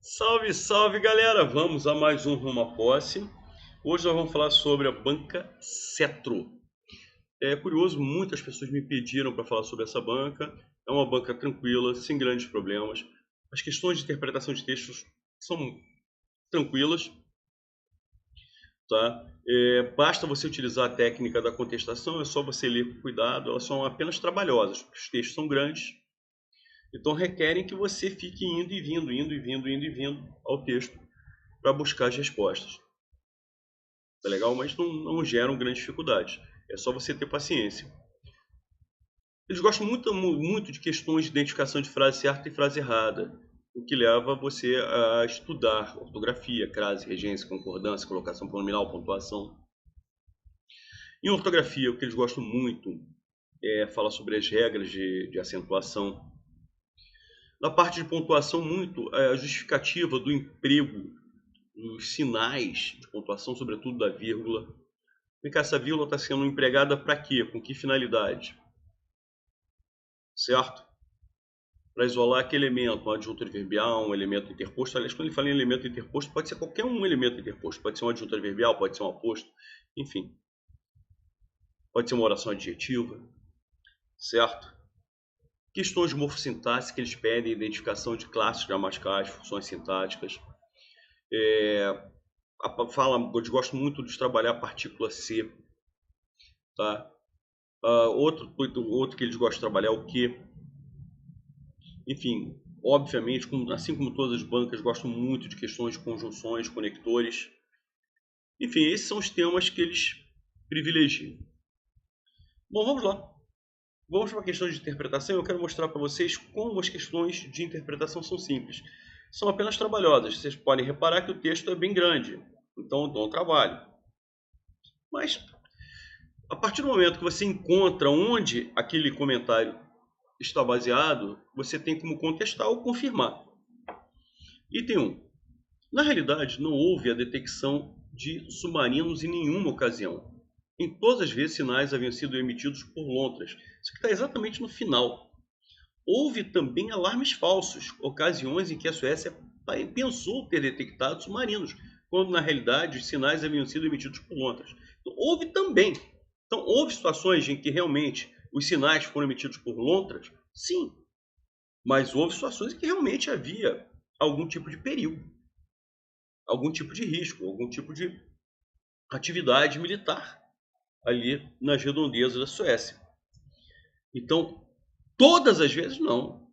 Salve, salve galera! Vamos a mais um Rumo à Posse. Hoje nós vamos falar sobre a banca Cetro. É curioso, muitas pessoas me pediram para falar sobre essa banca. É uma banca tranquila, sem grandes problemas. As questões de interpretação de textos são tranquilas, tá? Basta você utilizar a técnica da contestação, é só você ler com cuidado. Elas são apenas trabalhosas, porque os textos são grandes. Então requerem que você fique indo e vindo, indo e vindo, indo e vindo ao texto para buscar as respostas. Tá legal? Mas não geram grandes dificuldades. É só você ter paciência. Eles gostam muito de questões de identificação de frase certa e frase errada, o que leva você a estudar ortografia, crase, regência, concordância, colocação pronominal, pontuação. Em ortografia, o que eles gostam muito é falar sobre as regras de acentuação. Na parte de pontuação, muito a justificativa do emprego, os sinais de pontuação, sobretudo da vírgula. Vem cá, essa vírgula está sendo empregada para quê? Com que finalidade? Certo? Para isolar aquele elemento, um adjunto adverbial, um elemento interposto. Aliás, quando ele fala em elemento interposto, pode ser qualquer um elemento interposto. Pode ser um adjunto adverbial, pode ser um aposto, enfim. Pode ser uma oração adjetiva, certo? Questões de morfossintaxe que eles pedem, identificação de classes gramaticais, funções sintáticas. Eles gostam muito de trabalhar a partícula C, tá? Outro que eles gostam de trabalhar é o que. Enfim, obviamente, assim como todas as bancas, gostam muito de questões de conjunções, conectores. Enfim, esses são os temas que eles privilegiam. Bom, vamos lá. Vamos para a questão de interpretação. Eu quero mostrar para vocês como as questões de interpretação são simples. São apenas trabalhosas. Vocês podem reparar que o texto é bem grande, então dá um trabalho. Mas, a partir do momento que você encontra onde aquele comentário está baseado, você tem como contestar ou confirmar. Item 1. Na realidade, não houve a detecção de submarinos em nenhuma ocasião. Em todas as vezes, sinais haviam sido emitidos por lontras. Isso aqui está exatamente no final. Houve também alarmes falsos, ocasiões em que a Suécia pensou ter detectado submarinos, quando na realidade os sinais haviam sido emitidos por lontras. Então, houve também. Então, houve situações em que realmente os sinais foram emitidos por lontras? Sim. Mas houve situações em que realmente havia algum tipo de perigo, algum tipo de risco, algum tipo de atividade militar ali nas redondezas da Suécia. Então, todas as vezes, não.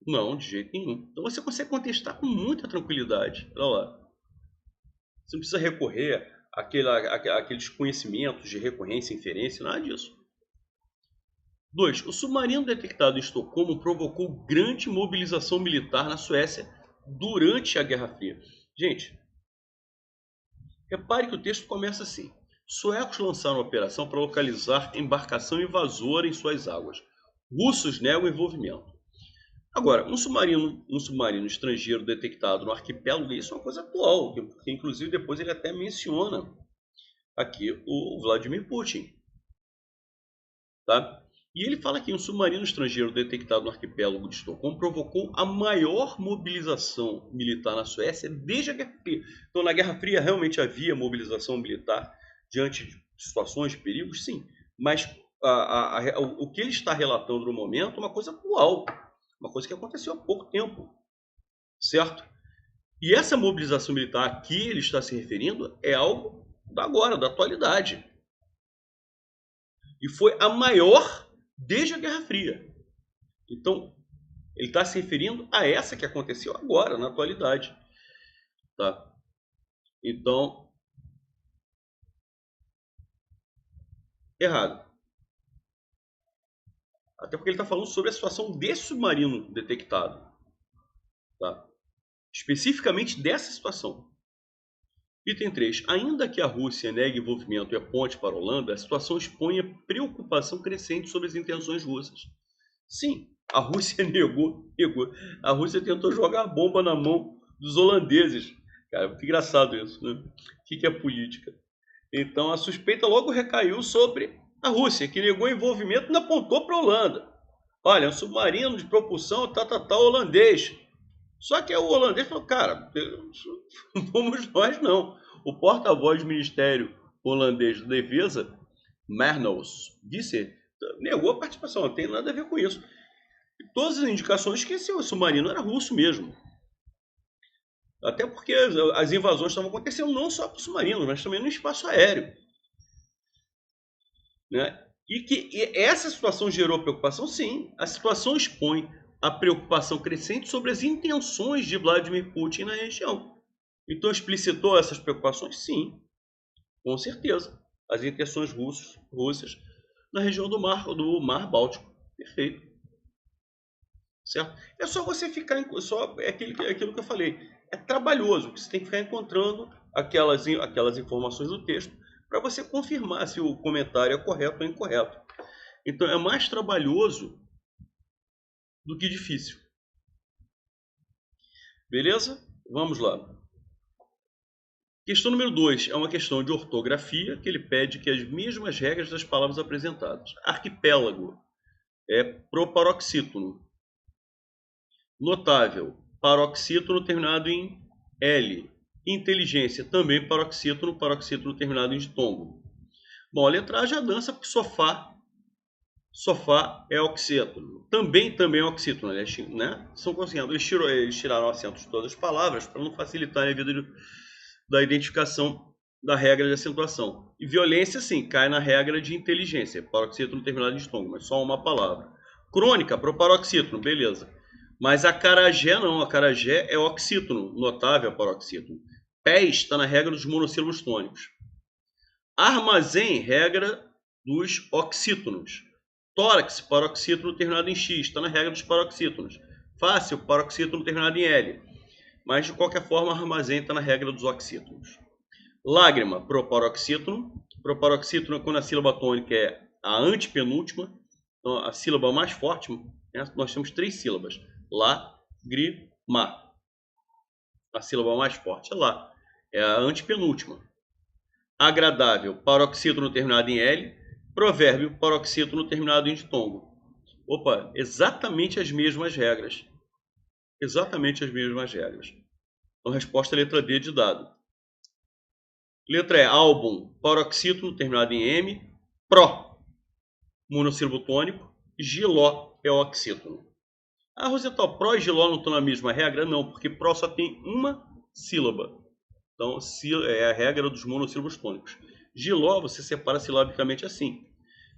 Não, de jeito nenhum. Então você consegue contestar com muita tranquilidade. Olha lá. Você não precisa recorrer àqueles conhecimentos de recorrência, inferência, nada disso. 2. O submarino detectado em Estocolmo provocou grande mobilização militar na Suécia durante a Guerra Fria. Gente, repare que o texto começa assim. Suecos lançaram uma operação para localizar embarcação invasora em suas águas. Russos negam o envolvimento. Agora, um submarino estrangeiro detectado no arquipélago, isso é uma coisa atual, porque inclusive depois ele até menciona aqui o Vladimir Putin. Tá? E ele fala que um submarino estrangeiro detectado no arquipélago de Estocolmo provocou a maior mobilização militar na Suécia desde a Guerra Fria. Então, na Guerra Fria realmente havia mobilização militar diante de situações de perigos, sim. Mas o que ele está relatando no momento é uma coisa atual, uma coisa que aconteceu há pouco tempo, certo? E essa mobilização militar a que ele está se referindo é algo da agora, da atualidade. E foi a maior desde a Guerra Fria. Então, ele está se referindo a essa que aconteceu agora, na atualidade. Tá? Então, errado. Até porque ele está falando sobre a situação desse submarino detectado. Tá? Especificamente dessa situação. Item 3. Ainda que a Rússia negue envolvimento e aponte para a Holanda, a situação expõe a preocupação crescente sobre as intenções russas. Sim, a Rússia negou. A Rússia tentou jogar a bomba na mão dos holandeses. Cara, muito engraçado isso, né? O que é política? Então a suspeita logo recaiu sobre a Rússia, que negou envolvimento e apontou para a Holanda. Olha, um submarino de propulsão holandês. Só que o holandês falou, cara, fomos nós não. O porta-voz do Ministério Holandês de Defesa, Marnous Visser, negou a participação, não tem nada a ver com isso. E todas as indicações que esse submarino era russo mesmo. Até porque as invasões estavam acontecendo não só para submarinos, mas também no espaço aéreo. Né? E essa situação gerou preocupação? Sim. A situação expõe a preocupação crescente sobre as intenções de Vladimir Putin na região. Então, explicitou essas preocupações? Sim, com certeza. As intenções russas na região do Mar Báltico. Perfeito. Certo? É só você ficar... é aquilo que eu falei. É trabalhoso. Você tem que ficar encontrando aquelas informações do texto para você confirmar se o comentário é correto ou incorreto. Então, é mais trabalhoso do que difícil. Beleza? Vamos lá. Questão número 2 é uma questão de ortografia, que ele pede que as mesmas regras das palavras apresentadas. Arquipélago é proparoxítono. Notável, paroxítono terminado em L. Inteligência, também paroxítono terminado em ditongo. Bom, a letra A já dança porque sofá é oxítono. Também é oxítono, né? São consignados. Eles tiraram acentos de todas as palavras para não facilitar a vida da identificação da regra de acentuação. E violência, sim, cai na regra de inteligência. Paroxítono terminado em ditongo, mas só uma palavra. Crônica, proparoxítono, beleza. Mas acarajé não, acarajé é oxítono, notável paroxítono. Pés está na regra dos monossílabos tônicos. Armazém, regra dos oxítonos. Tórax, paroxítono terminado em X, está na regra dos paroxítonos. Fácil, paroxítono terminado em L. Mas, de qualquer forma, armazém está na regra dos oxítonos. Lágrima, proparoxítono. Proparoxítono, quando a sílaba tônica é a antepenúltima, então a sílaba mais forte, né? Nós temos 3 sílabas. Lá, gri, ma. A sílaba mais forte é lá. É a antepenúltima. Agradável, paroxítono terminado em L. Provérbio, paroxítono terminado em ditongo. Opa, exatamente as mesmas regras. Exatamente as mesmas regras. Então, resposta é letra D de dado. Letra E, álbum, paroxítono terminado em M. Pró, monossílabo tônico. Giló é oxítono. Ah, Rosenthal, pró e giló não estão na mesma regra? Não, porque pró só tem uma sílaba. Então, é a regra dos monossílabos tônicos. Giló você separa silabicamente assim.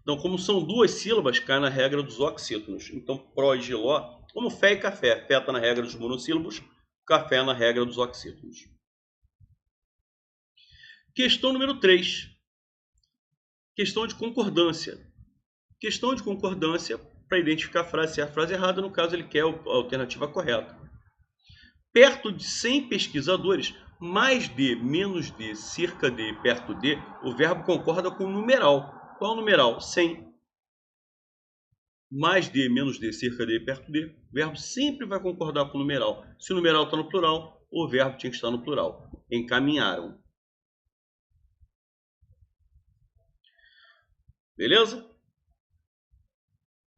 Então, como são 2 sílabas, cai na regra dos oxítonos. Então, pró e giló, como fé e café. Fé está na regra dos monossílabos, café na regra dos oxítonos. Questão número 3. Questão de concordância. Questão de concordância para identificar a frase certa e a frase errada. No caso, ele quer a alternativa correta. Perto de 100 pesquisadores, mais de, menos de, cerca de, perto de, o verbo concorda com o numeral. Qual é o numeral? 100. Mais de, menos de, cerca de, perto de. O verbo sempre vai concordar com o numeral. Se o numeral está no plural, o verbo tinha que estar no plural. Encaminharam. Beleza?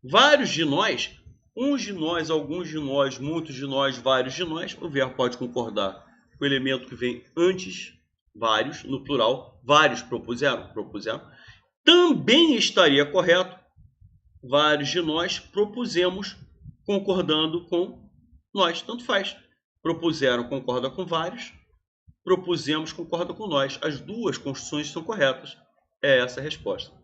Vários de nós, uns de nós, alguns de nós, muitos de nós, vários de nós. O verbo pode concordar com o elemento que vem antes, vários, no plural. Vários propuseram. Também estaria correto. Vários de nós propusemos concordando com nós. Tanto faz. Propuseram, concorda com vários. Propusemos, concorda com nós. As duas construções são corretas. É essa a resposta.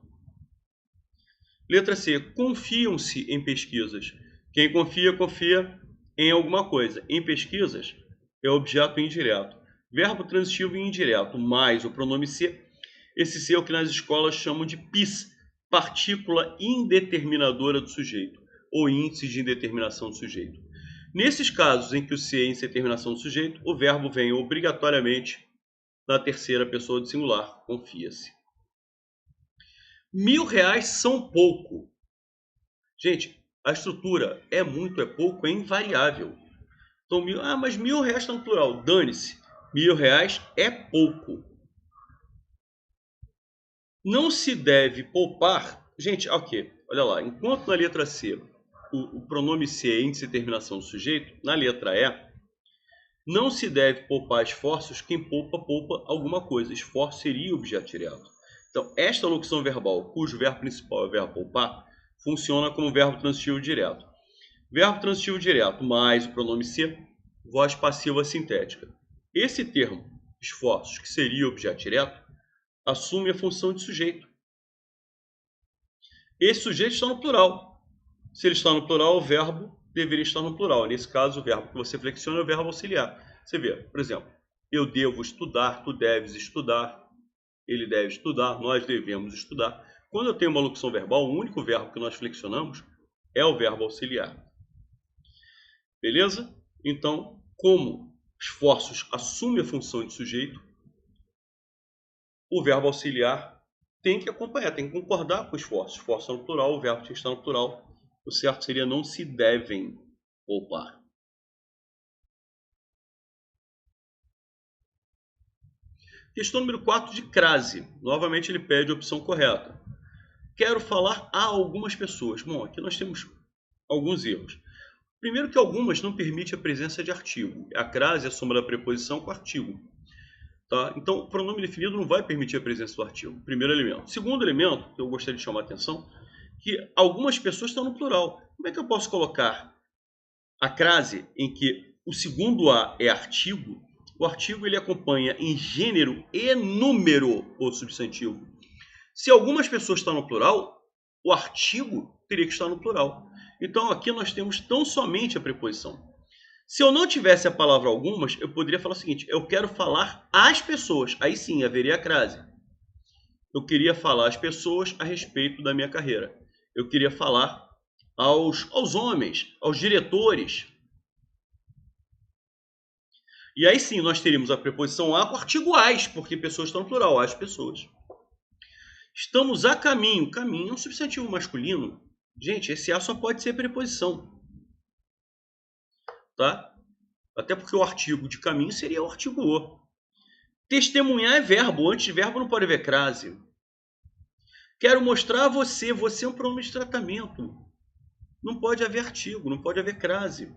Letra C. Confiam-se em pesquisas. Quem confia, confia em alguma coisa. Em pesquisas, é objeto indireto. Verbo transitivo e indireto, mais o pronome se. Esse se é o que nas escolas chamam de PIS, partícula indeterminadora do sujeito, ou índice de indeterminação do sujeito. Nesses casos em que o se é índice de determinação do sujeito, o verbo vem obrigatoriamente na terceira pessoa do singular, confia-se. R$1.000 são pouco. Gente, a estrutura é muito, é pouco, é invariável. Então, mas R$1.000 está no plural. Dane-se. R$1.000 é pouco. Não se deve poupar. Gente, ok. Olha lá. Enquanto na letra C o pronome se é índice de terminação do sujeito, na letra E Não se deve poupar esforços, quem poupa, poupa alguma coisa. Esforço seria objeto direto. Então, esta locução verbal, cujo verbo principal é o verbo poupar, funciona como verbo transitivo direto. Verbo transitivo direto mais o pronome ser, voz passiva sintética. Esse termo, esforços, que seria objeto direto, assume a função de sujeito. Esse sujeito está no plural. Se ele está no plural, o verbo deveria estar no plural. Nesse caso, o verbo que você flexiona é o verbo auxiliar. Você vê, por exemplo, eu devo estudar, tu deves estudar, ele deve estudar, nós devemos estudar. Quando eu tenho uma locução verbal, o único verbo que nós flexionamos é o verbo auxiliar. Beleza? Então, como esforços assume a função de sujeito, o verbo auxiliar tem que acompanhar, tem que concordar com o esforço. Esforço no plural, o verbo tem que estar no plural. O certo seria não se devem poupar. Questão número 4 de crase. Novamente ele pede a opção correta. Quero falar a algumas pessoas. Bom, aqui nós temos alguns erros. Primeiro que algumas não permite a presença de artigo. A crase é a soma da preposição com artigo. Tá? Então, o pronome definido não vai permitir a presença do artigo. Primeiro elemento. Segundo elemento, que eu gostaria de chamar a atenção, que algumas pessoas estão no plural. Como é que eu posso colocar a crase em que o segundo A é artigo? O artigo ele acompanha em gênero e número o substantivo. Se algumas pessoas estão no plural, o artigo teria que estar no plural. Então aqui nós temos tão somente a preposição. Se eu não tivesse a palavra algumas, eu poderia falar o seguinte: eu quero falar às pessoas. Aí sim, haveria a crase. Eu queria falar às pessoas a respeito da minha carreira. Eu queria falar aos homens, aos diretores. E aí sim, nós teríamos a preposição a com o artigo as, porque pessoas estão no plural, as pessoas. Estamos a caminho. Caminho é um substantivo masculino. Gente, esse a só pode ser preposição. Tá? Até porque o artigo de caminho seria o artigo o. Testemunhar é verbo. Antes de verbo não pode haver crase. Quero mostrar a você. Você é um pronome de tratamento. Não pode haver artigo, não pode haver crase.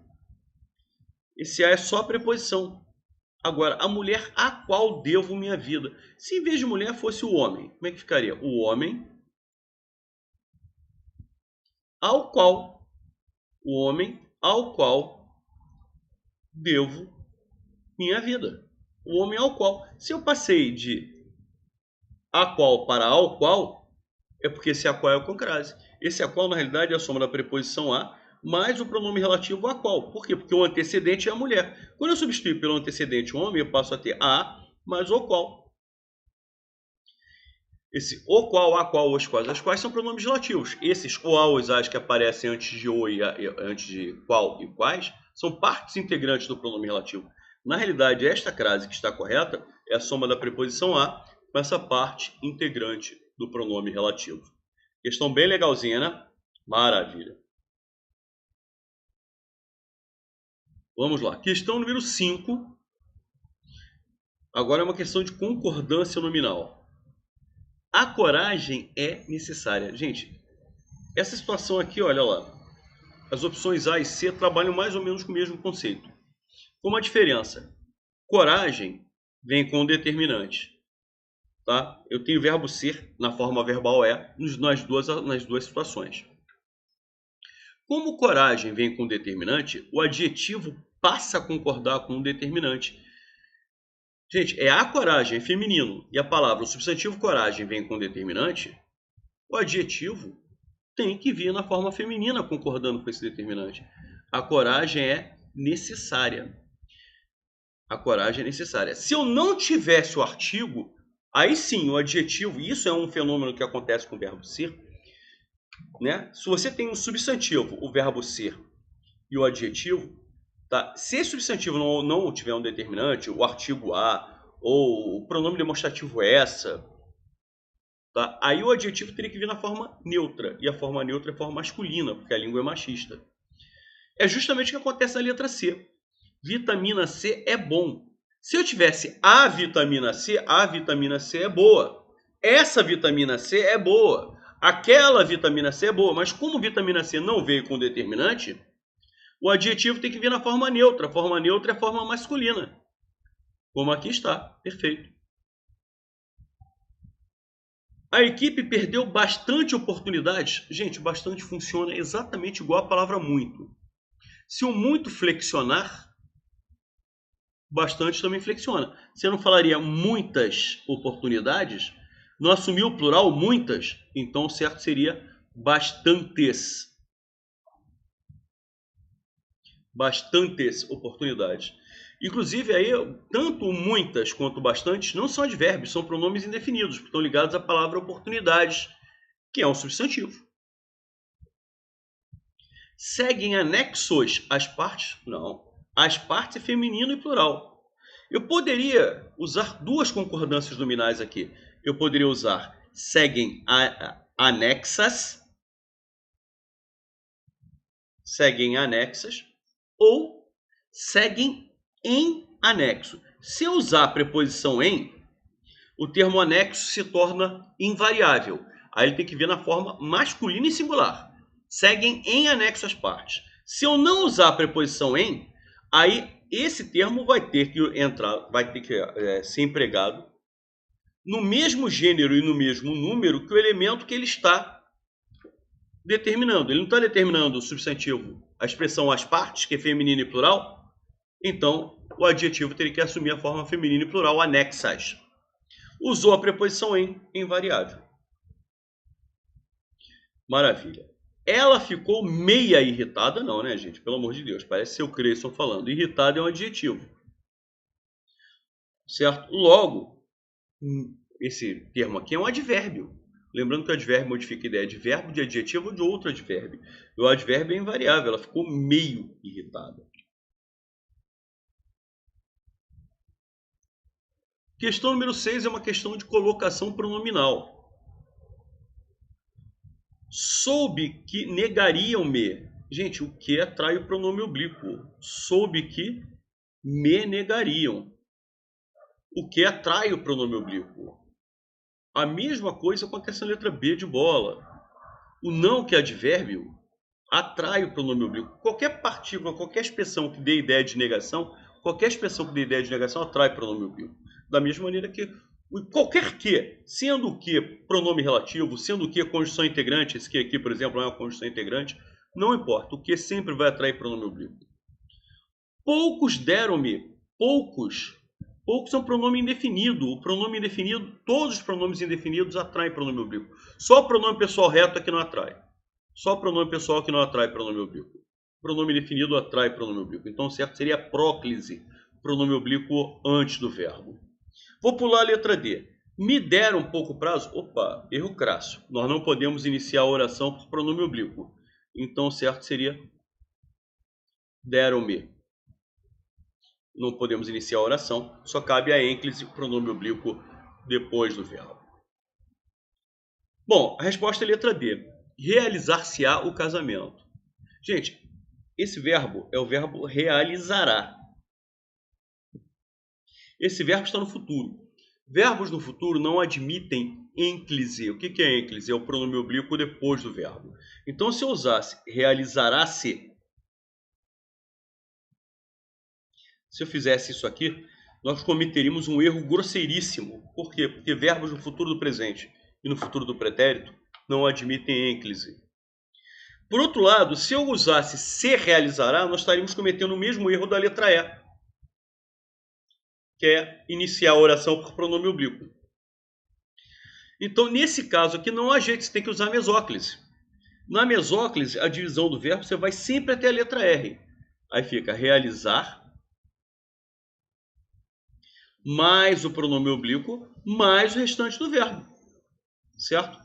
Esse a é só preposição. Agora, a mulher a qual devo minha vida. Se em vez de mulher fosse o homem, como é que ficaria? O homem ao qual. O homem ao qual devo minha vida. O homem ao qual. Se eu passei de a qual para ao qual, é porque esse a qual é com crase. Esse a qual, na realidade, é a soma da preposição a mais o pronome relativo a qual. Por quê? Porque o antecedente é a mulher. Quando eu substituir pelo antecedente homem, eu passo a ter a mais o qual. Esse o qual, a qual, os quais, as quais são pronomes relativos. Esses o, a, os, as que aparecem antes de o e antes de qual e quais são partes integrantes do pronome relativo. Na realidade, esta crase que está correta é a soma da preposição a com essa parte integrante do pronome relativo. Questão bem legalzinha, né? Maravilha. Vamos lá. Questão número 5. Agora é uma questão de concordância nominal. A coragem é necessária. Gente, essa situação aqui, olha lá. As opções A e C trabalham mais ou menos com o mesmo conceito. Com uma diferença. Coragem vem com determinante. Tá? Eu tenho o verbo ser na forma verbal é nas duas situações. Como coragem vem com determinante, o adjetivo passa a concordar com o determinante. Gente, é a coragem, é feminino, e a palavra, o substantivo coragem vem com determinante, o adjetivo tem que vir na forma feminina concordando com esse determinante. A coragem é necessária. A coragem é necessária. Se eu não tivesse o artigo, aí sim o adjetivo, isso é um fenômeno que acontece com o verbo ser, né? Se você tem um substantivo, o verbo ser e o adjetivo, tá? Se esse substantivo não tiver um determinante, o artigo a ou o pronome demonstrativo essa, tá? Aí o adjetivo teria que vir na forma neutra, e a forma neutra é a forma masculina, porque a língua é machista. É justamente o que acontece na letra C. Vitamina C é bom. Se eu tivesse a vitamina C é boa. Essa vitamina C é boa. Aquela vitamina C é boa. Mas como vitamina C não veio com determinante, O adjetivo tem que vir na forma neutra. A forma neutra é a forma masculina. Como aqui está. Perfeito. A equipe perdeu bastante oportunidades. Gente, bastante funciona exatamente igual a palavra muito. Se o muito flexionar, bastante também flexiona. Você não falaria muitas oportunidades? Não assumiu o plural muitas? Então o certo seria bastantes. Bastantes oportunidades. Inclusive aí, tanto muitas quanto bastantes não são advérbios, são pronomes indefinidos, que estão ligados à palavra oportunidades, que é um substantivo. Seguem anexos às partes? Não. As partes é feminino e plural. Eu poderia usar duas concordâncias nominais aqui. Eu poderia usar seguem anexas, ou seguem em anexo. Se eu usar a preposição em, o termo anexo se torna invariável. Aí ele tem que vir na forma masculina e singular. Seguem em anexo às partes. Se eu não usar a preposição em, aí esse termo vai ter que entrar, vai ter que ser empregado no mesmo gênero e no mesmo número que o elemento que ele está determinando. Ele não está determinando o substantivo, a expressão as partes, que é feminino e plural. Então, o adjetivo teria que assumir a forma feminina e plural, anexas. Usou a preposição em invariável. Maravilha. Ela ficou meia irritada? Não, né, gente? Pelo amor de Deus. Parece ser o Creyson falando. Irritada é um adjetivo. Certo? Logo, esse termo aqui é um advérbio. Lembrando que o advérbio modifica a ideia de verbo, de adjetivo ou de outro advérbio. O advérbio é invariável. Ela ficou meio irritada. Questão número 6 é uma questão de colocação pronominal. Soube que negariam-me. Gente, o que atrai o pronome oblíquo? Soube que me negariam. O que atrai o pronome oblíquo? A mesma coisa com a questão letra B de bola. O não, que é advérbio, atrai o pronome oblíquo. Qualquer partícula, qualquer expressão que dê ideia de negação, atrai o pronome oblíquo. Da mesma maneira que qualquer que, sendo o que pronome relativo, sendo o que conjunção integrante, esse que aqui, por exemplo, não é uma conjunção integrante, não importa, o que sempre vai atrair pronome oblíquo. Poucos deram-me, poucos é um pronome indefinido. O pronome indefinido, todos os pronomes indefinidos atraem pronome oblíquo. Só o pronome pessoal reto é que não atrai. Só o pronome pessoal que não atrai pronome oblíquo. O pronome indefinido atrai pronome oblíquo. Então o certo seria próclise, pronome oblíquo antes do verbo. Vou pular a letra D. Me deram pouco prazo? Opa, erro crasso. Nós não podemos iniciar a oração por pronome oblíquo. Então o certo seria deram-me. Não podemos iniciar a oração, só cabe a ênclise, pronome oblíquo depois do verbo. Bom, a resposta é letra D. Realizar-se-á o casamento. Gente, esse verbo é o verbo realizará. Esse verbo está no futuro. Verbos no futuro não admitem ênclise. O que é ênclise? É o pronome oblíquo depois do verbo. Então, se eu usasse realizará-se, se eu fizesse isso aqui, nós cometeríamos um erro grosseiríssimo. Por quê? Porque verbos no futuro do presente e no futuro do pretérito não admitem ênclise. Por outro lado, se eu usasse se realizará, nós estaríamos cometendo o mesmo erro da letra E, que é iniciar a oração por pronome oblíquo. Então, nesse caso aqui, não há jeito, você tem que usar a mesóclise. Na mesóclise, a divisão do verbo, você vai sempre até a letra R. Aí fica realizar, mais o pronome oblíquo, mais o restante do verbo. Certo?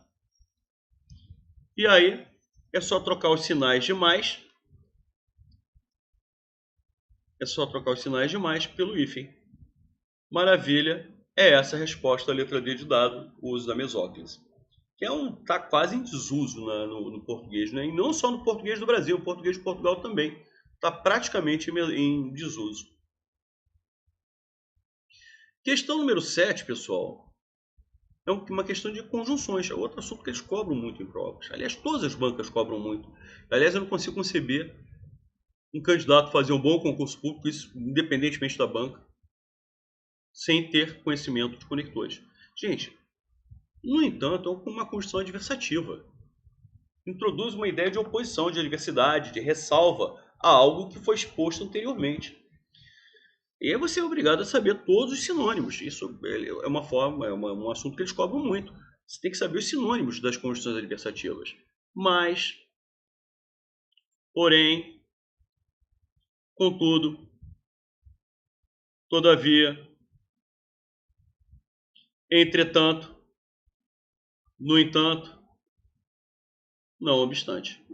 E aí, é só trocar os sinais de mais. É só trocar os sinais de mais pelo hífen. Maravilha. É essa a resposta à letra D de dado, o uso da mesóclise. Que tá quase em desuso no português, né? E não só no português do Brasil, o português de Portugal também está praticamente em desuso. Questão número 7, pessoal, é uma questão de conjunções. É outro assunto que eles cobram muito em provas. Aliás, todas as bancas cobram muito. Aliás, eu não consigo conceber um candidato fazer um bom concurso público, isso independentemente da banca, sem ter conhecimento de conectores. Gente, no entanto, é uma construção adversativa. Introduz uma ideia de oposição, de adversidade, de ressalva a algo que foi exposto anteriormente. E aí você é obrigado a saber todos os sinônimos. Isso é uma forma, um assunto que eles cobram muito. Você tem que saber os sinônimos das construções adversativas. Mas, porém, contudo, todavia, entretanto, no entanto, não obstante.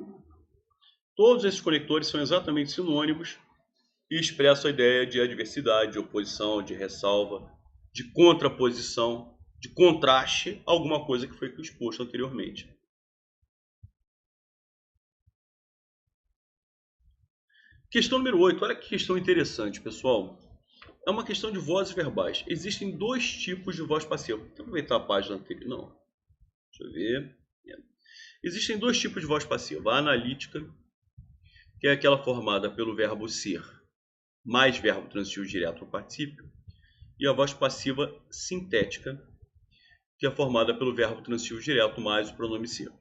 Todos esses conectores são exatamente sinônimos e expressam a ideia de adversidade, de oposição, de ressalva, de contraposição, de contraste a alguma coisa que foi exposto anteriormente. Questão número 8. Olha que questão interessante, pessoal. É uma questão de vozes verbais. Existem dois tipos de voz passiva. Vou aproveitar a página anterior. Não. Deixa eu ver. Existem dois tipos de voz passiva. A analítica, que é aquela formada pelo verbo ser mais verbo transitivo direto no particípio, e a voz passiva sintética, que é formada pelo verbo transitivo direto mais o pronome ser.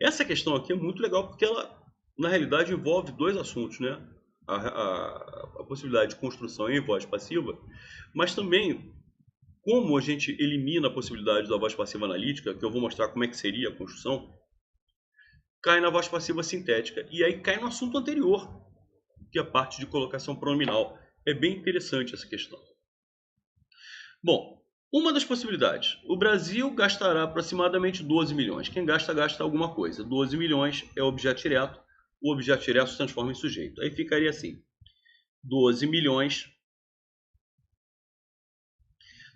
Essa questão aqui é muito legal porque ela, na realidade, envolve dois assuntos, né? A possibilidade de construção em voz passiva, mas também como a gente elimina a possibilidade da voz passiva analítica, que eu vou mostrar como é que seria a construção, cai na voz passiva sintética. E aí cai no assunto anterior, que é a parte de colocação pronominal. É bem interessante essa questão. Bom, uma das possibilidades. O Brasil gastará aproximadamente 12 milhões. Quem gasta, gasta alguma coisa. 12 milhões é objeto direto. O objeto direto se transforma em sujeito. Aí ficaria assim. 12 milhões.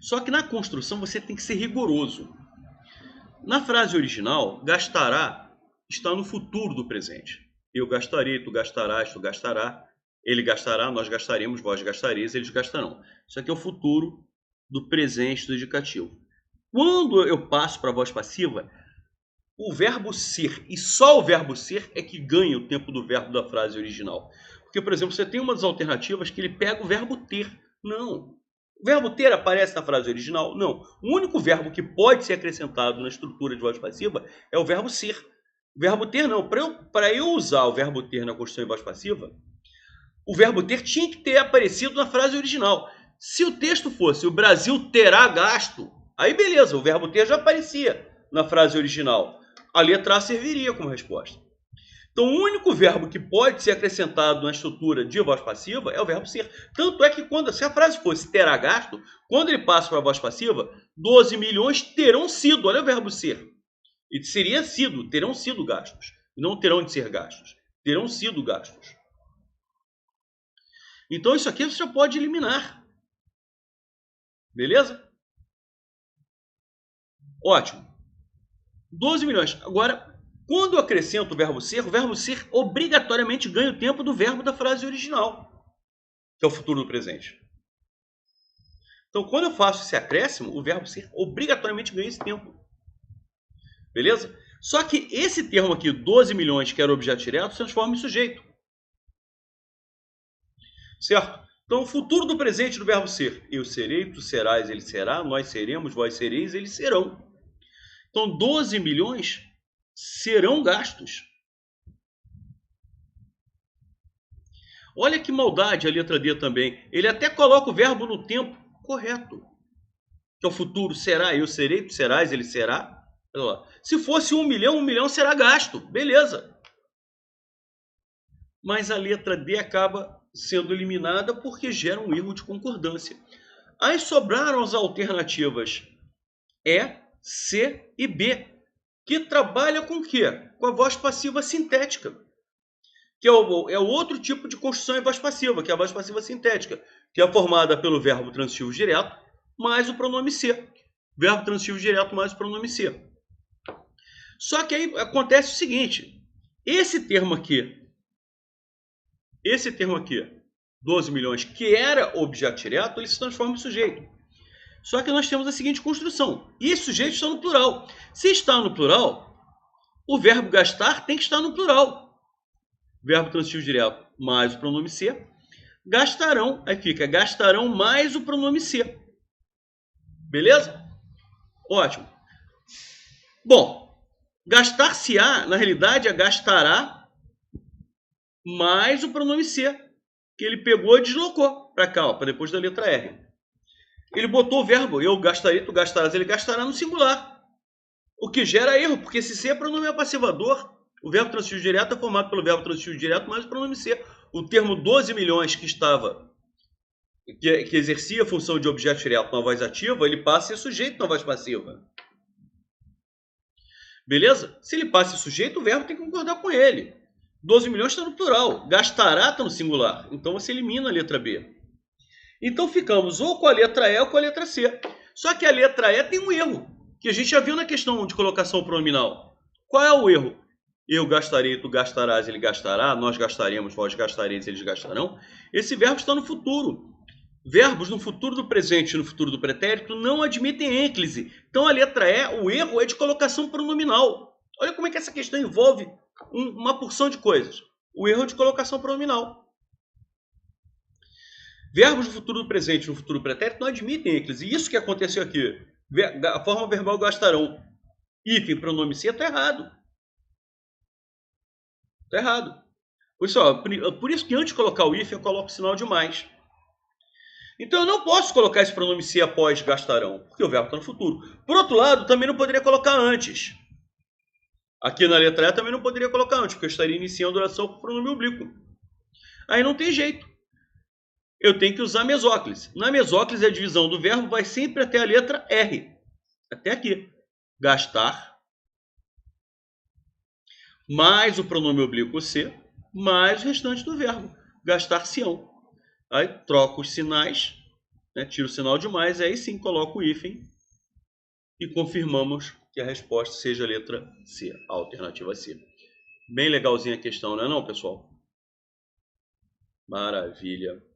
Só que na construção você tem que ser rigoroso. Na frase original, gastará está no futuro do presente. Eu gastarei, tu gastarás, tu gastará. Ele gastará, nós gastaremos, vós gastareis, eles gastarão. Isso aqui é o futuro do presente do indicativo. Quando eu passo para a voz passiva, o verbo ser e só o verbo ser é que ganha o tempo do verbo da frase original. Porque, por exemplo, você tem uma das alternativas que ele pega o verbo ter. Não. O verbo ter aparece na frase original? Não. O único verbo que pode ser acrescentado na estrutura de voz passiva é o verbo ser. O verbo ter não. Para eu usar o verbo ter na construção em voz passiva, o verbo ter tinha que ter aparecido na frase original. Se o texto fosse o Brasil terá gasto, aí beleza, o verbo ter já aparecia na frase original. A letra A serviria como resposta. Então, o único verbo que pode ser acrescentado na estrutura de voz passiva é o verbo ser. Tanto é que, se a frase fosse terá gasto, quando ele passa para a voz passiva, 12 milhões terão sido, olha o verbo ser. E seria sido, terão sido gastos. Não terão de ser gastos. Terão sido gastos. Então, isso aqui você já pode eliminar. Beleza? Ótimo. 12 milhões. Agora, quando eu acrescento o verbo ser obrigatoriamente ganha o tempo do verbo da frase original, que é o futuro do presente. Então, quando eu faço esse acréscimo, o verbo ser obrigatoriamente ganha esse tempo. Beleza? Só que esse termo aqui, 12 milhões, que era o objeto direto, se transforma em sujeito. Certo? Então, o futuro do presente do verbo ser. Eu serei, tu serás, ele será, nós seremos, vós sereis, eles serão. Então, 12 milhões serão gastos. Olha que maldade a letra D também. Ele até coloca o verbo no tempo correto. Que é o futuro será, eu serei, tu serás, ele será. Olha lá. Se fosse 1 milhão será gasto. Beleza. Mas a letra D acaba sendo eliminada porque gera um erro de concordância. Aí sobraram as alternativas E, C e B, que trabalha com o quê? Com a voz passiva sintética, que é o outro tipo de construção em voz passiva, que é a voz passiva sintética, que é formada pelo verbo transitivo direto mais o pronome ser. Verbo transitivo direto mais o pronome ser. Só que aí acontece o seguinte, esse termo aqui, 12 milhões, que era objeto direto, ele se transforma em sujeito. Só que nós temos a seguinte construção. E esse sujeito está no plural. Se está no plural, o verbo gastar tem que estar no plural. verbo transitivo direto mais o pronome ser. Gastarão, aí fica gastarão mais o pronome ser. Beleza? Ótimo. Bom, gastar-se-á, na realidade, é gastará mais o pronome ser, que ele pegou e deslocou para cá, para depois da letra R. Ele botou o verbo, eu gastarei, tu gastarás, ele gastará no singular. O que gera erro, porque esse ser é pronome passivador. O verbo transitivo direto é formado pelo verbo transitivo direto mais o pronome ser. O termo 12 milhões que exercia a função de objeto direto na voz ativa, ele passa a ser sujeito na voz passiva. Beleza? Se ele passa a ser sujeito, o verbo tem que concordar com ele. 12 milhões está no plural. Gastará está no singular. Então você elimina a letra B. Então ficamos ou com a letra E ou com a letra C. Só que a letra E tem um erro, que a gente já viu na questão de colocação pronominal. Qual é o erro? Eu gastarei, tu gastarás, ele gastará, nós gastaremos, vós gastareis, eles gastarão. Esse verbo está no futuro. Verbos no futuro do presente e no futuro do pretérito não admitem ênclise. Então a letra E, o erro é de colocação pronominal. Olha como é que essa questão envolve uma porção de coisas. O erro é de colocação pronominal. Verbos no futuro do presente e no futuro do pretérito não admitem ênclise. E isso que aconteceu aqui. A forma verbal gastarão. Hífen, pronome ser, está errado. Está errado. Por isso que antes de colocar o hífen, eu coloco o sinal de mais. Então eu não posso colocar esse pronome ser após gastarão, porque o verbo está no futuro. Por outro lado, também não poderia colocar antes. Aqui na letra E também não poderia colocar antes, porque eu estaria iniciando a oração com o pronome oblíquo. Aí não tem jeito. Eu tenho que usar mesóclise. Na mesóclise, a divisão do verbo vai sempre até a letra R. Até aqui. Gastar. Mais o pronome oblíquo ser. Mais o restante do verbo. Gastar-se-ão. Aí troco os sinais. Né, tiro o sinal de mais. Aí sim coloco o hífen. E confirmamos que a resposta seja a letra C. A alternativa C. Bem legalzinha a questão, não é não, pessoal? Maravilha.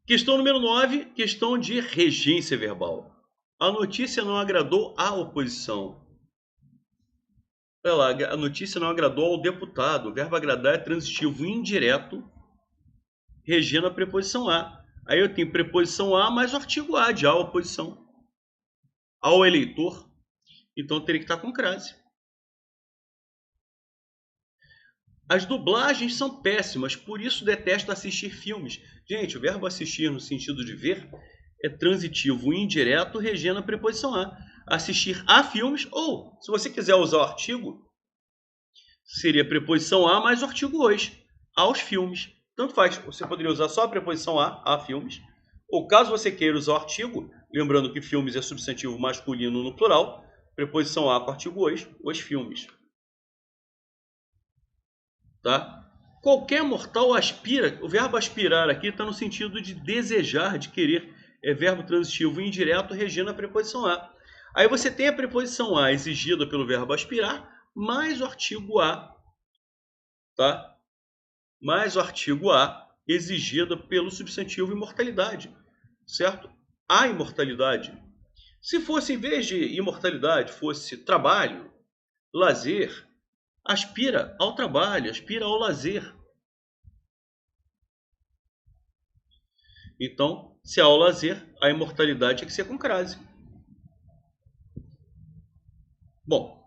Questão número 9, questão de regência verbal. A notícia não agradou à oposição. Olha lá, a notícia não agradou ao deputado. O verbo agradar é transitivo indireto, regendo a preposição a. Aí eu tenho preposição a mais o artigo a, de à oposição. Ao eleitor, então teria que estar com crase. As dublagens são péssimas, por isso detesto assistir filmes. Gente, o verbo assistir no sentido de ver é transitivo indireto, regendo a preposição a. Assistir a filmes, ou, se você quiser usar o artigo, seria preposição a mais o artigo os, aos filmes. Tanto faz, você poderia usar só a preposição a filmes, ou caso você queira usar o artigo, lembrando que filmes é substantivo masculino no plural, preposição a com artigo os filmes. Tá? Qualquer mortal aspira, o verbo aspirar aqui está no sentido de desejar, de querer, é verbo transitivo indireto regendo a preposição a. Aí você tem a preposição a exigida pelo verbo aspirar, mais o artigo a, tá? Mais o artigo a exigida pelo substantivo imortalidade, certo? A imortalidade. Se fosse, em vez de imortalidade, fosse trabalho, lazer, aspira ao trabalho, aspira ao lazer. Então, se há o lazer, a imortalidade tem que ser com crase. Bom,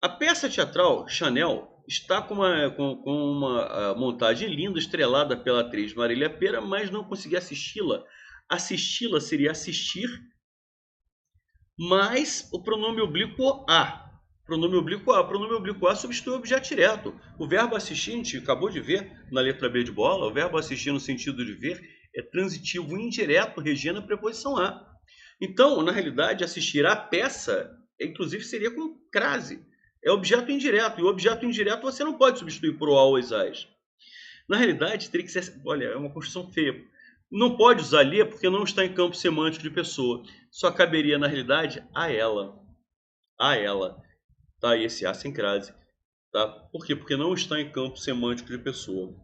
a peça teatral Chanel está com uma montagem linda, estrelada pela atriz Marília Pêra, mas não consegui assisti-la. Assisti-la seria assistir, mais o pronome oblíquo a. Pronome oblíquo a substitui o objeto direto. O verbo assistir, a gente acabou de ver na letra B de bola, o verbo assistir no sentido de ver é transitivo indireto, regendo a preposição a. Então, na realidade, assistir a peça, inclusive, seria com crase. É objeto indireto, e o objeto indireto você não pode substituir por o a ou as. Na realidade, teria que ser... Olha, é uma construção feia. Não pode usar ali porque não está em campo semântico de pessoa. Só caberia, na realidade, a ela. A ela. Tá? E esse a sem crase. Tá? Por quê? Porque não está em campo semântico de pessoa.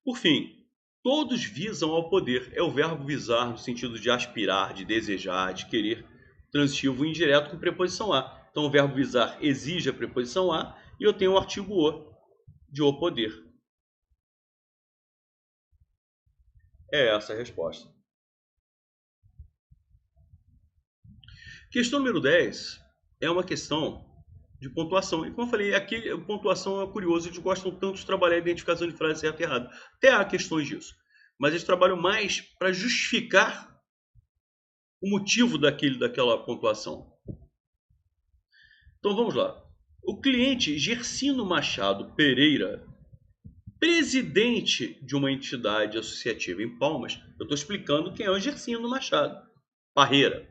Por fim, todos visam ao poder. É o verbo visar no sentido de aspirar, de desejar, de querer. Transitivo indireto com preposição a. Então o verbo visar exige a preposição a e eu tenho o artigo o de o poder. É essa a resposta. Questão número 10 é uma questão de pontuação. E como eu falei, aqui a pontuação é curioso, eles gostam tanto de trabalhar a identificação de frase certa e errada. Até há questões disso. Mas eles trabalham mais para justificar o motivo daquela pontuação. Então vamos lá. O cliente Gersino Machado Pereira, presidente de uma entidade associativa em Palmas, eu estou explicando quem é o Gersino Machado Parreira.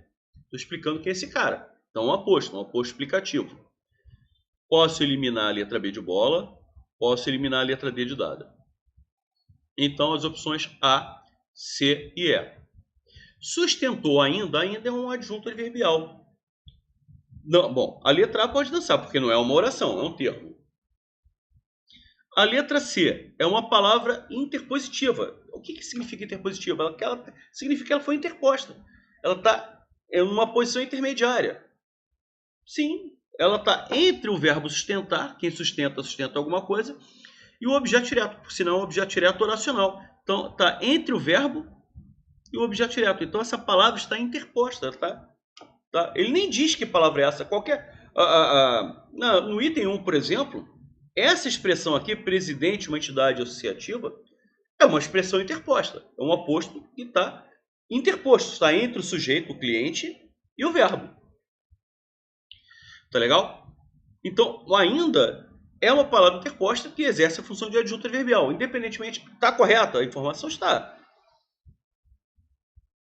Estou explicando quem é esse cara. Então um aposto explicativo. Posso eliminar a letra B de bola, posso eliminar a letra D de dada. Então as opções A, C e E. Sustentou ainda é um adjunto adverbial. Não, bom, a letra A pode dançar, porque não é uma oração, é um termo. A letra C é uma palavra interpositiva. O que significa interpositiva? Significa que ela foi interposta. Ela está em uma posição intermediária. Sim, ela está entre o verbo sustentar, quem sustenta alguma coisa, e o objeto direto, por sinal é um objeto direto oracional. Então, está entre o verbo e o objeto direto. Então, essa palavra está interposta, tá? Ele nem diz que palavra é essa. No item 1, por exemplo, essa expressão aqui, presidente de uma entidade associativa, é uma expressão interposta. É um aposto que está interposto. Está entre o sujeito, o cliente, e o verbo. Tá legal? Então, ainda é uma palavra interposta que exerce a função de adjunto adverbial. Independentemente, está correta? A informação está.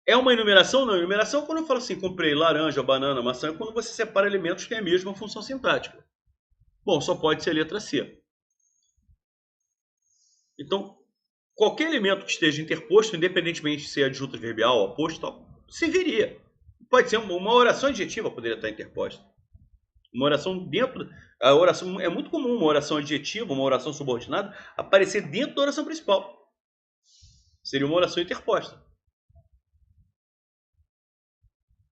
É uma enumeração? Não. Enumeração, quando eu falo assim, comprei laranja, banana, maçã, é quando você separa elementos que têm a mesma função sintática. Bom, só pode ser a letra C. Então, qualquer elemento que esteja interposto, independentemente de ser adjunto adverbial, aposto, serviria. Pode ser uma oração adjetiva, poderia estar interposta. Uma oração dentro... A oração é muito comum uma oração adjetiva, uma oração subordinada, aparecer dentro da oração principal. Seria uma oração interposta.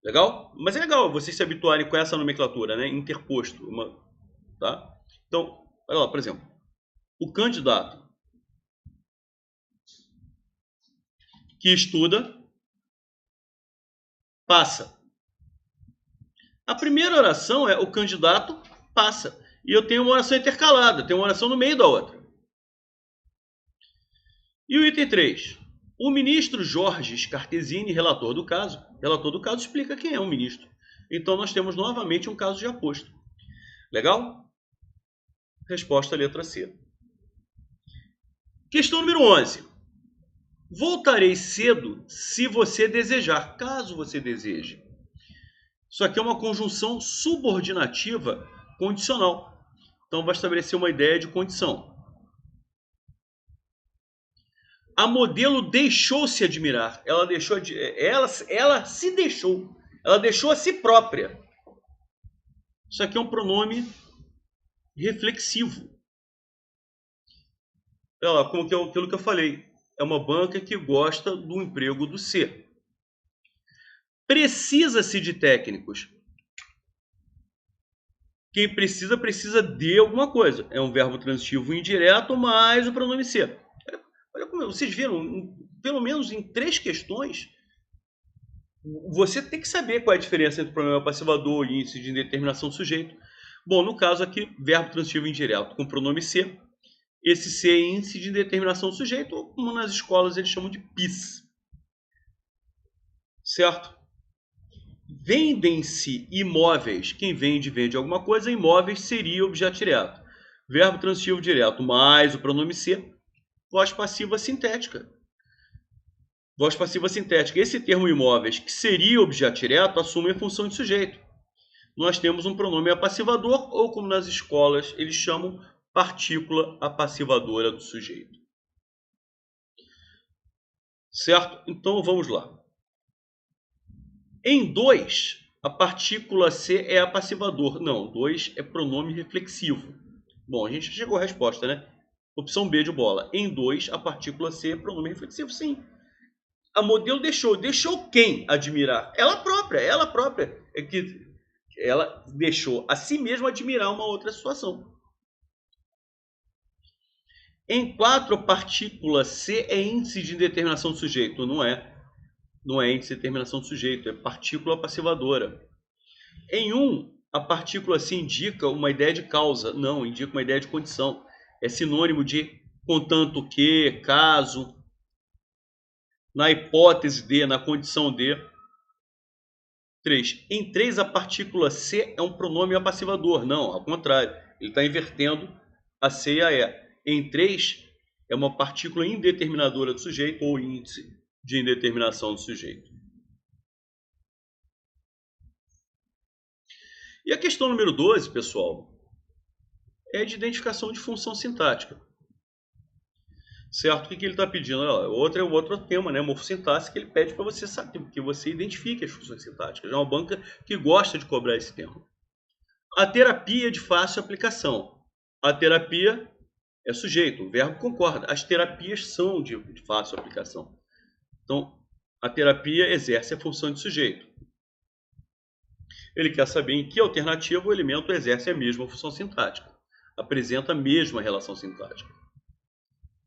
Legal? Mas é legal vocês se habituarem com essa nomenclatura, né? Interposto. Tá? Então, olha lá, por exemplo. O candidato que estuda passa. A primeira oração é o candidato passa. E eu tenho uma oração intercalada, tenho uma oração no meio da outra. E o item 3. O ministro Jorge Scartesini, relator do caso, explica quem é o ministro. Então nós temos novamente um caso de aposto. Legal? Resposta letra C. Questão número 11. Voltarei cedo se você desejar, caso você deseje. Isso aqui é uma conjunção subordinativa condicional. Então vai estabelecer uma ideia de condição. A modelo deixou-se admirar. Ela se deixou. Ela deixou a si própria. Isso aqui é um pronome reflexivo. Olha lá, como aquilo que eu falei. É uma banca que gosta do emprego do C. Precisa-se de técnicos. Quem precisa, precisa de alguma coisa. É um verbo transitivo indireto mais o pronome ser. Olha como vocês viram, pelo menos em 3 questões, você tem que saber qual é a diferença entre o pronome passivador e índice de indeterminação do sujeito. Bom, no caso aqui, verbo transitivo indireto com pronome ser. Esse ser é índice de indeterminação do sujeito, ou como nas escolas eles chamam de PIS. Certo? Vendem-se imóveis. Quem vende alguma coisa, imóveis seria objeto direto. Verbo transitivo direto mais o pronome ser, voz passiva sintética. Voz passiva sintética. Esse termo imóveis, que seria objeto direto, assume a função de sujeito. Nós temos um pronome apassivador, ou como nas escolas eles chamam, partícula apassivadora do sujeito. Certo? Então vamos lá. Em 2, a partícula C é apassivador. Não, 2 é pronome reflexivo. Bom, a gente já chegou à resposta, né? Opção B de bola. Em 2, a partícula C é pronome reflexivo, sim. A modelo deixou. Deixou quem admirar? Ela própria. É que ela deixou a si mesma admirar uma outra situação. Em 4, a partícula C é índice de indeterminação do sujeito. Não é. Não é índice de determinação do sujeito, é partícula passivadora. Em 1, a partícula C indica uma ideia de causa. Não, indica uma ideia de condição. É sinônimo de contanto que, caso, na hipótese de, na condição de. 3. Em 3, a partícula C é um pronome apassivador. Não, ao contrário. Ele está invertendo a C e a E. Em 3, é uma partícula indeterminadora do sujeito ou índice de indeterminação do sujeito. E a questão número 12, pessoal, é de identificação de função sintática. Certo? O que ele está pedindo? É outro tema, né? Morfossintaxe, que ele pede para você saber, que você identifique as funções sintáticas. É uma banca que gosta de cobrar esse termo. A terapia de fácil aplicação. A terapia é sujeito, o verbo concorda. As terapias são de fácil aplicação. Então, a terapia exerce a função de sujeito. Ele quer saber em que alternativa o elemento exerce a mesma função sintática. Apresenta a mesma relação sintática.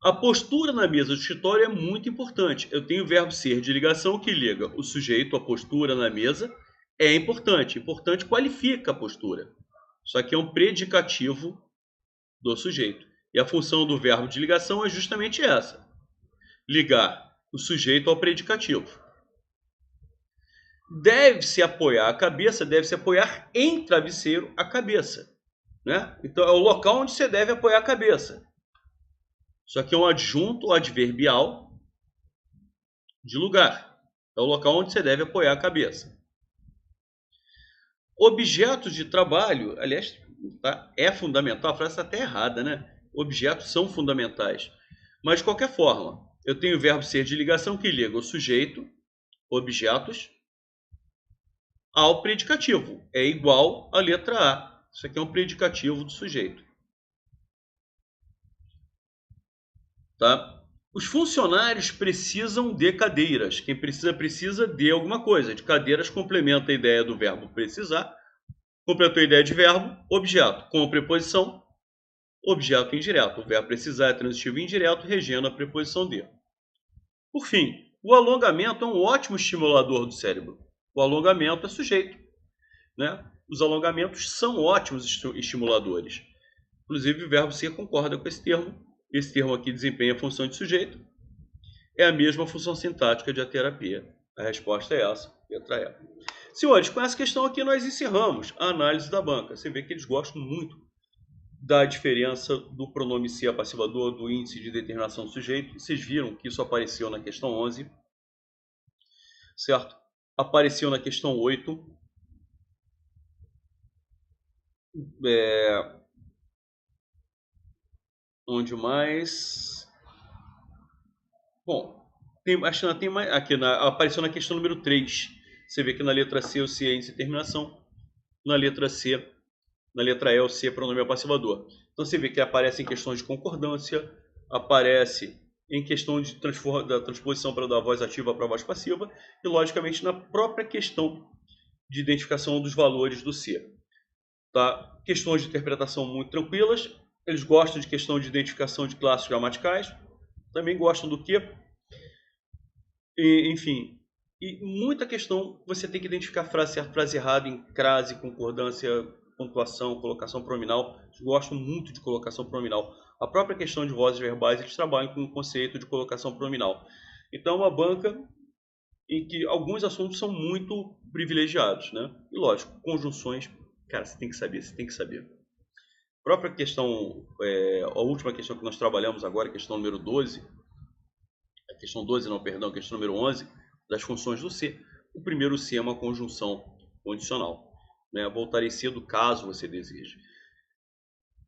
A postura na mesa do escritório é muito importante. Eu tenho o verbo ser de ligação que liga o sujeito à postura na mesa. É importante. Importante qualifica a postura. Só que é um predicativo do sujeito. E a função do verbo de ligação é justamente essa. Ligar o sujeito ao predicativo. Deve-se apoiar a cabeça, deve-se apoiar em travesseiro a cabeça. Né? Então é o local onde você deve apoiar a cabeça. Só que é um adjunto adverbial de lugar. É o local onde você deve apoiar a cabeça. Objetos de trabalho, aliás, tá, é fundamental, a frase está até errada, né? Objetos são fundamentais. Mas de qualquer forma, eu tenho o verbo ser de ligação que liga o sujeito, objetos, ao predicativo. É igual à letra A. Isso aqui é um predicativo do sujeito. Tá? Os funcionários precisam de cadeiras. Quem precisa de alguma coisa. De cadeiras complementa a ideia do verbo precisar. Completou a ideia de verbo, objeto. Com a preposição, objeto indireto. O verbo precisar é transitivo indireto, regendo a preposição de. Por fim, o alongamento é um ótimo estimulador do cérebro. O alongamento é sujeito. Né? Os alongamentos são ótimos estimuladores. Inclusive, o verbo ser concorda com esse termo. Esse termo aqui desempenha a função de sujeito. É a mesma função sintática de a terapia. A resposta é essa, letra E. Senhores, com essa questão aqui nós encerramos a análise da banca. Você vê que eles gostam muito da diferença do pronome ser passivador, do índice de determinação do sujeito. Vocês viram que isso apareceu na questão 11. Certo? Apareceu na questão 8. Onde mais? Bom, acho que tem mais. Aqui apareceu na questão número 3. Você vê que na letra C o C é índice de terminação. Na letra C, na letra E o C é pronome passivador. Então você vê que aparece em questões de concordância, aparece em questão de da transposição para da voz ativa para a voz passiva e, logicamente, na própria questão de identificação dos valores do C. Tá? Questões de interpretação muito tranquilas. Eles gostam de questão de identificação de classes gramaticais. Também gostam do quê? Enfim, e muita questão você tem que identificar frase certa, frase errada em crase, concordância, pontuação, colocação pronominal. Eles gostam muito de colocação pronominal. A própria questão de vozes verbais, eles trabalham com o conceito de colocação pronominal. Então, é uma banca em que alguns assuntos são muito privilegiados, né? E lógico, conjunções, cara, você tem que saber, você tem que saber. A própria questão, a última questão que nós trabalhamos agora, a questão número 12, a questão 12 não, perdão, a questão número 11, das funções do C. O primeiro C é uma conjunção condicional, né? Voltarei cedo caso você deseje,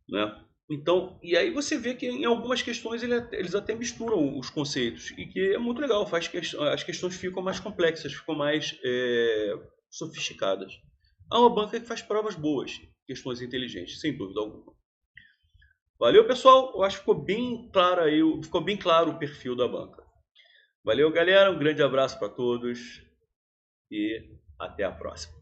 né? Então, e aí você vê que em algumas questões eles até misturam os conceitos, e que é muito legal, faz que as questões ficam mais complexas, ficam mais sofisticadas. Há uma banca que faz provas boas, questões inteligentes, sem dúvida alguma. Valeu, pessoal? Eu acho que ficou bem claro o perfil da banca. Valeu, galera. Um grande abraço para todos e até a próxima.